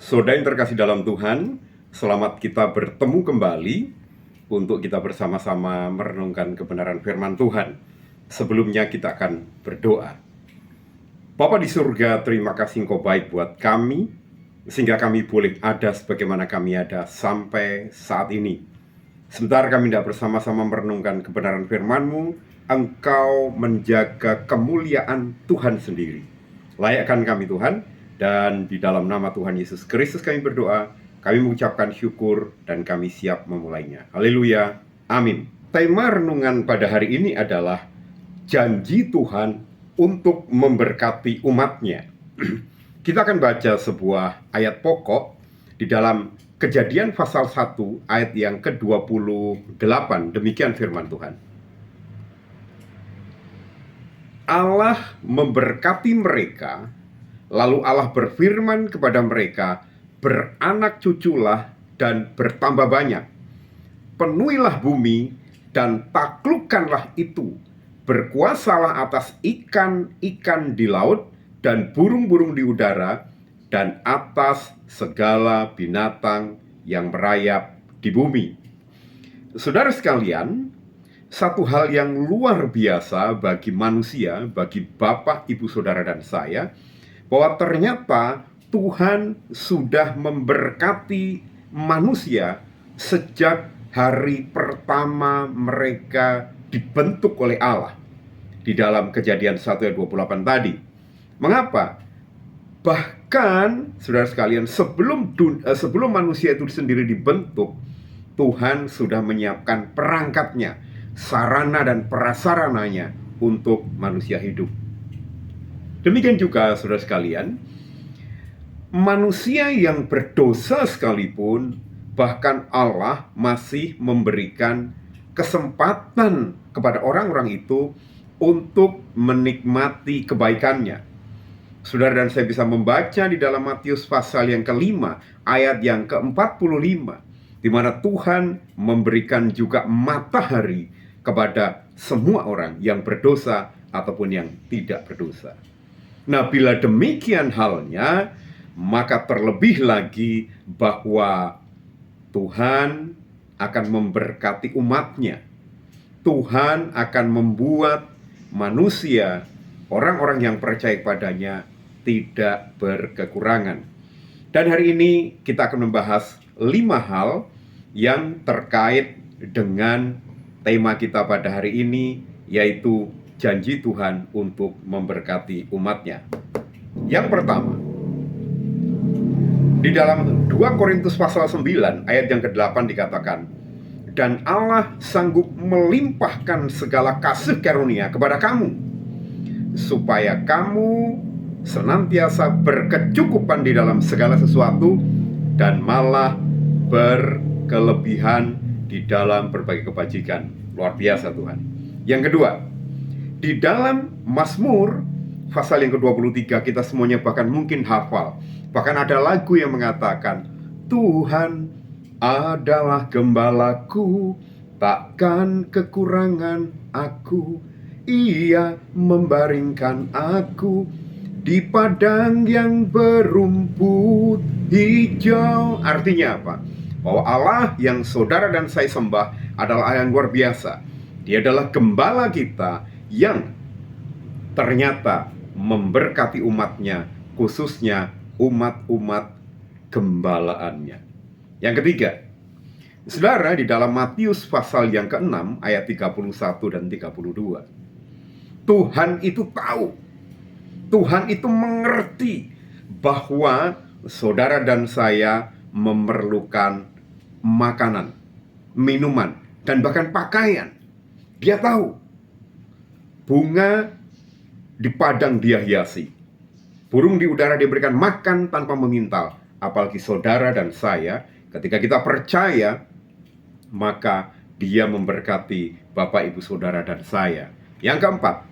Saudara yang terkasih dalam Tuhan, selamat kita bertemu kembali untuk kita bersama-sama merenungkan kebenaran firman Tuhan. Sebelumnya kita akan berdoa. Bapa di surga, terima kasih Engkau baik buat kami, sehingga kami boleh ada sebagaimana kami ada sampai saat ini. Sebentar kami tidak bersama-sama merenungkan kebenaran firman-Mu, Engkau menjaga kemuliaan Tuhan sendiri. Layakkan kami Tuhan, dan di dalam nama Tuhan Yesus Kristus kami berdoa, kami mengucapkan syukur dan kami siap memulainya. Haleluya, amin. Tema renungan pada hari ini adalah janji Tuhan untuk memberkati umatnya. Kita akan baca sebuah ayat pokok di dalam Kejadian pasal 1 ayat yang ke-28. Demikian firman Tuhan. Allah memberkati mereka, lalu Allah berfirman kepada mereka, beranak cuculah dan bertambah banyak. Penuhilah bumi dan taklukkanlah itu. Berkuasalah atas ikan-ikan di laut dan burung-burung di udara, dan atas segala binatang yang merayap di bumi. Saudara sekalian, satu hal yang luar biasa bagi manusia, bagi Bapak, Ibu, Saudara, dan saya, bahwa ternyata Tuhan sudah memberkati manusia sejak hari pertama mereka dibentuk oleh Allah. Di dalam Kejadian 1 ayat 28 tadi. Mengapa? Bahkan, saudara sekalian, sebelum manusia itu sendiri dibentuk, Tuhan sudah menyiapkan perangkatnya, sarana dan prasarananya untuk manusia hidup. Demikian juga, saudara sekalian, manusia yang berdosa sekalipun, bahkan Allah masih memberikan kesempatan kepada orang-orang itu untuk menikmati kebaikannya. Saudara dan saya bisa membaca di dalam Matius pasal yang ke-5 ayat yang ke-45, di mana Tuhan memberikan juga matahari kepada semua orang yang berdosa ataupun yang tidak berdosa. Nah, bila demikian halnya, maka terlebih lagi bahwa Tuhan akan memberkati umatnya. Tuhan akan membuat manusia, orang-orang yang percaya padanya, tidak berkekurangan. Dan hari ini kita akan membahas 5 hal yang terkait dengan tema kita pada hari ini, yaitu janji Tuhan untuk memberkati umatnya. Yang pertama, di dalam 2 Korintus pasal 9 ayat yang ke-8 dikatakan, dan Allah sanggup melimpahkan segala kasih karunia kepada kamu, supaya kamu senantiasa berkecukupan di dalam segala sesuatu dan malah berkelebihan di dalam berbagai kebajikan. Luar biasa Tuhan. Yang kedua, di dalam Mazmur pasal yang ke-23, kita semuanya bahkan mungkin hafal. Bahkan ada lagu yang mengatakan, Tuhan adalah gembalaku, takkan kekurangan aku. Ia membaringkan aku di padang yang berumput hijau. Artinya apa? Bahwa Allah yang saudara dan saya sembah adalah Allah yang luar biasa. Dia adalah gembala kita yang ternyata memberkati umatnya, khususnya umat-umat gembalaannya. Yang ketiga, saudara, di dalam Matius pasal yang ke-6 ayat 31 dan 32, Tuhan itu tahu, Tuhan itu mengerti bahwa saudara dan saya memerlukan makanan, minuman, dan bahkan pakaian. Dia tahu. Bunga di padang dia hiasi, burung di udara dia berikan makan tanpa memintal. Apalagi saudara dan saya, ketika kita percaya, maka dia memberkati Bapak, Ibu, Saudara, dan saya. Yang keempat,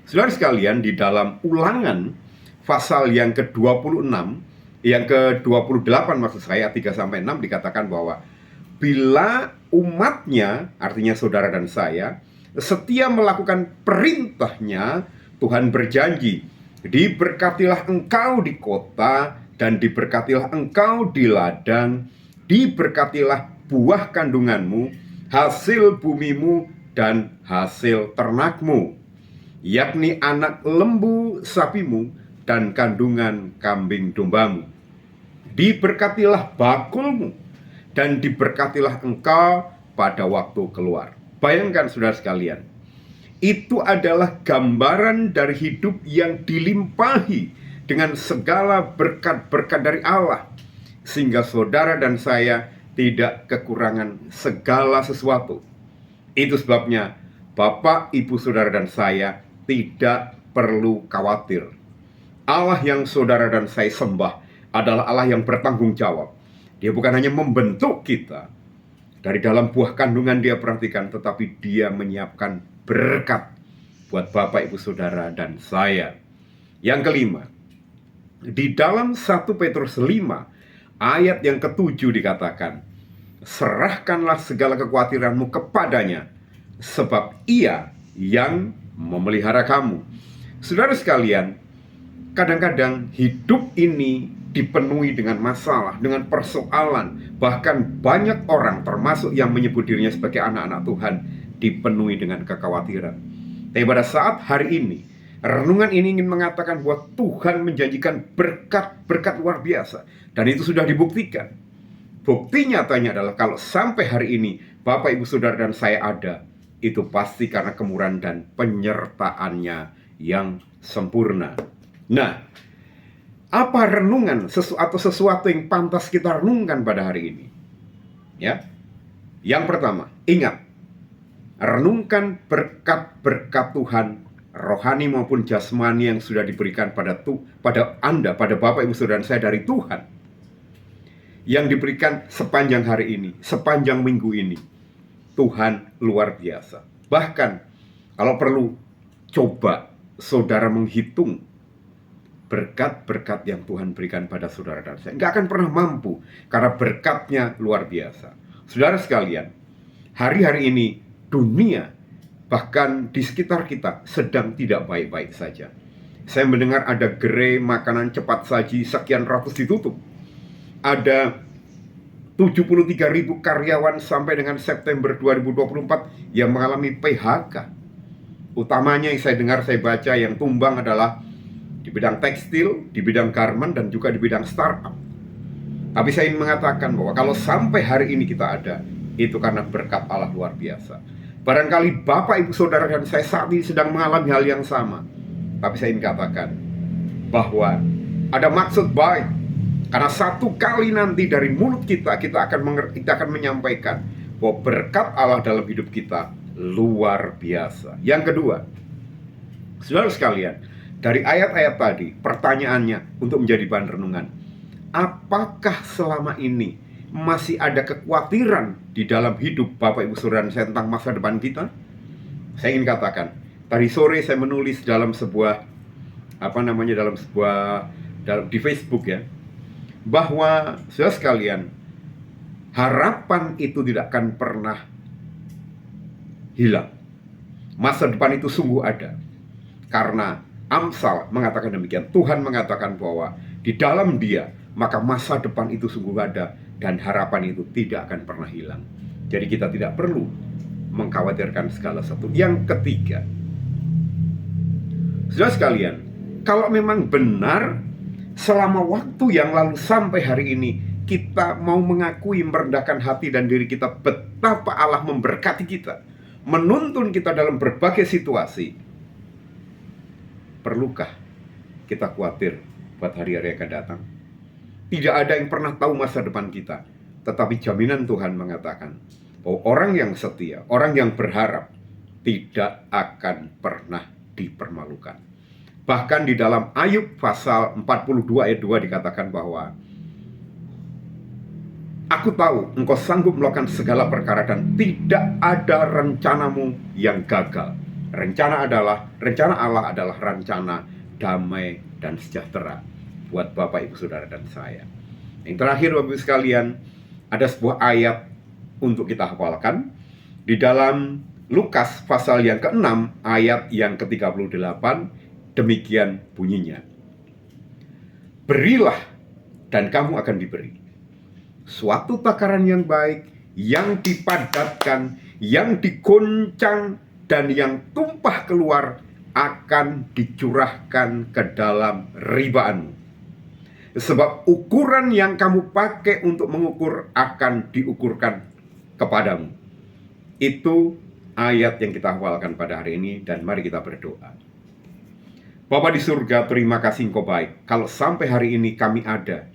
saudara sekalian, di dalam Ulangan pasal yang ke-26, yang ke-28 maksud saya, 3-6 dikatakan bahwa bila umatnya, artinya saudara dan saya, setia melakukan perintahnya, Tuhan berjanji, diberkatilah engkau di kota dan diberkatilah engkau di ladang, diberkatilah buah kandunganmu, hasil bumimu, dan hasil ternakmu, yakni anak lembu sapimu dan kandungan kambing dombamu. Diberkatilah bakulmu, dan diberkatilah engkau pada waktu keluar. Bayangkan saudara sekalian, itu adalah gambaran dari hidup yang dilimpahi dengan segala berkat-berkat dari Allah, sehingga saudara dan saya tidak kekurangan segala sesuatu. Itu sebabnya Bapak, Ibu, saudara dan saya tidak perlu khawatir. Allah yang saudara dan saya sembah adalah Allah yang bertanggung jawab. Dia bukan hanya membentuk kita dari dalam buah kandungan, dia perhatikan, tetapi dia menyiapkan berkat buat Bapak, Ibu, saudara dan saya. Yang kelima, di dalam 1 Petrus 5 ayat yang ke-7 dikatakan, serahkanlah segala kekhawatiranmu kepadanya, sebab ia yang memelihara kamu. Saudara sekalian, kadang-kadang hidup ini dipenuhi dengan masalah, dengan persoalan. Bahkan banyak orang, termasuk yang menyebut dirinya sebagai anak-anak Tuhan, dipenuhi dengan kekhawatiran. Tapi pada saat hari ini, renungan ini ingin mengatakan bahwa Tuhan menjanjikan berkat-berkat luar biasa. Dan itu sudah dibuktikan. Bukti nyatanya adalah kalau sampai hari ini Bapak, Ibu, saudara dan saya ada, itu pasti karena kemurahan dan penyertaannya yang sempurna. Nah, apa renungan atau sesuatu yang pantas kita renungkan pada hari ini? Ya, yang pertama, ingat, renungkan berkat-berkat Tuhan, rohani maupun jasmani yang sudah diberikan pada Anda, pada Bapak, Ibu, saudara dan saya dari Tuhan, yang diberikan sepanjang hari ini, sepanjang minggu ini. Tuhan luar biasa. Bahkan kalau perlu, coba saudara menghitung berkat-berkat yang Tuhan berikan pada saudara dan saya. Nggak akan pernah mampu, karena berkatnya luar biasa. Saudara sekalian, hari-hari ini dunia, bahkan di sekitar kita, sedang tidak baik-baik saja. Saya mendengar ada gerai makanan cepat saji sekian ratus ditutup. Ada 73.000 karyawan sampai dengan September 2024 yang mengalami PHK. Utamanya yang saya dengar, saya baca, yang tumbang adalah di bidang tekstil, di bidang garment, dan juga di bidang startup. Tapi saya ingin mengatakan bahwa kalau sampai hari ini kita ada, itu karena berkat Allah luar biasa. Barangkali Bapak, Ibu, saudara dan saya saat ini sedang mengalami hal yang sama. Tapi saya ingin katakan bahwa ada maksud baik. Karena satu kali nanti dari mulut kita akan menyampaikan bahwa berkat Allah dalam hidup kita luar biasa. Yang kedua, saudara sekalian, dari ayat-ayat tadi, pertanyaannya untuk menjadi bahan renungan, apakah selama ini masih ada kekhawatiran di dalam hidup Bapak, Ibu, saudara saya tentang masa depan kita? Saya ingin katakan, tadi sore saya menulis dalam sebuah di Facebook ya, bahwa saudara sekalian, harapan itu tidak akan pernah hilang. Masa depan itu sungguh ada. Karena Amsal mengatakan demikian. Tuhan mengatakan bahwa di dalam Dia, maka masa depan itu sungguh ada, dan harapan itu tidak akan pernah hilang. Jadi kita tidak perlu mengkhawatirkan segala sesuatu. Yang ketiga, saudara sekalian, kalau memang benar selama waktu yang lalu sampai hari ini kita mau mengakui, merendahkan hati dan diri kita betapa Allah memberkati kita, menuntun kita dalam berbagai situasi, perlukah kita khawatir buat hari-hari yang akan datang? Tidak ada yang pernah tahu masa depan kita, tetapi jaminan Tuhan mengatakan bahwa orang yang setia, orang yang berharap, tidak akan pernah dipermalukan. Bahkan di dalam Ayub pasal 42 ayat 2 dikatakan bahwa aku tahu engkau sanggup melakukan segala perkara dan tidak ada rencanamu yang gagal. Rencana Allah adalah rencana damai dan sejahtera buat Bapak, Ibu, saudara dan saya. Yang terakhir, Bapak, Ibu sekalian, ada sebuah ayat untuk kita hafalkan di dalam Lukas pasal yang ke-6 ayat yang ke-38. Demikian bunyinya, berilah dan kamu akan diberi. Suatu takaran yang baik, yang dipadatkan, yang digoncang, dan yang tumpah keluar akan dicurahkan ke dalam ribaanmu. Sebab ukuran yang kamu pakai untuk mengukur akan diukurkan kepadamu. Itu ayat yang kita hafalkan pada hari ini, dan mari kita berdoa. Bapa di surga, terima kasih Engkau baik. Kalau sampai hari ini kami ada,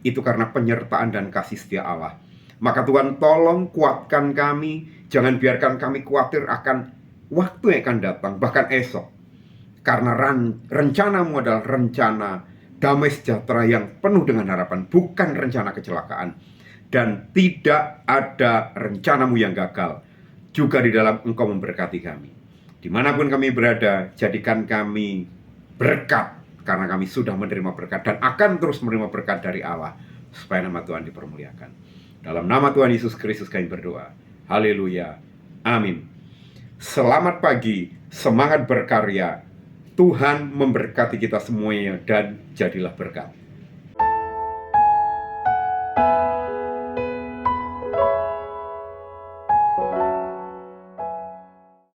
itu karena penyertaan dan kasih setia Allah. Maka Tuhan tolong kuatkan kami, jangan biarkan kami khawatir akan waktu yang akan datang, bahkan esok. Karena rencanamu adalah rencana damai sejahtera yang penuh dengan harapan, bukan rencana kecelakaan. Dan tidak ada rencanamu yang gagal. Juga di dalam Engkau memberkati kami. Dimanapun kami berada, jadikan kami berkat, karena kami sudah menerima berkat dan akan terus menerima berkat dari Allah, supaya nama Tuhan dipermuliakan. Dalam nama Tuhan Yesus Kristus kami berdoa. Haleluya. Amin. Selamat pagi, semangat berkarya. Tuhan memberkati kita semuanya dan jadilah berkat.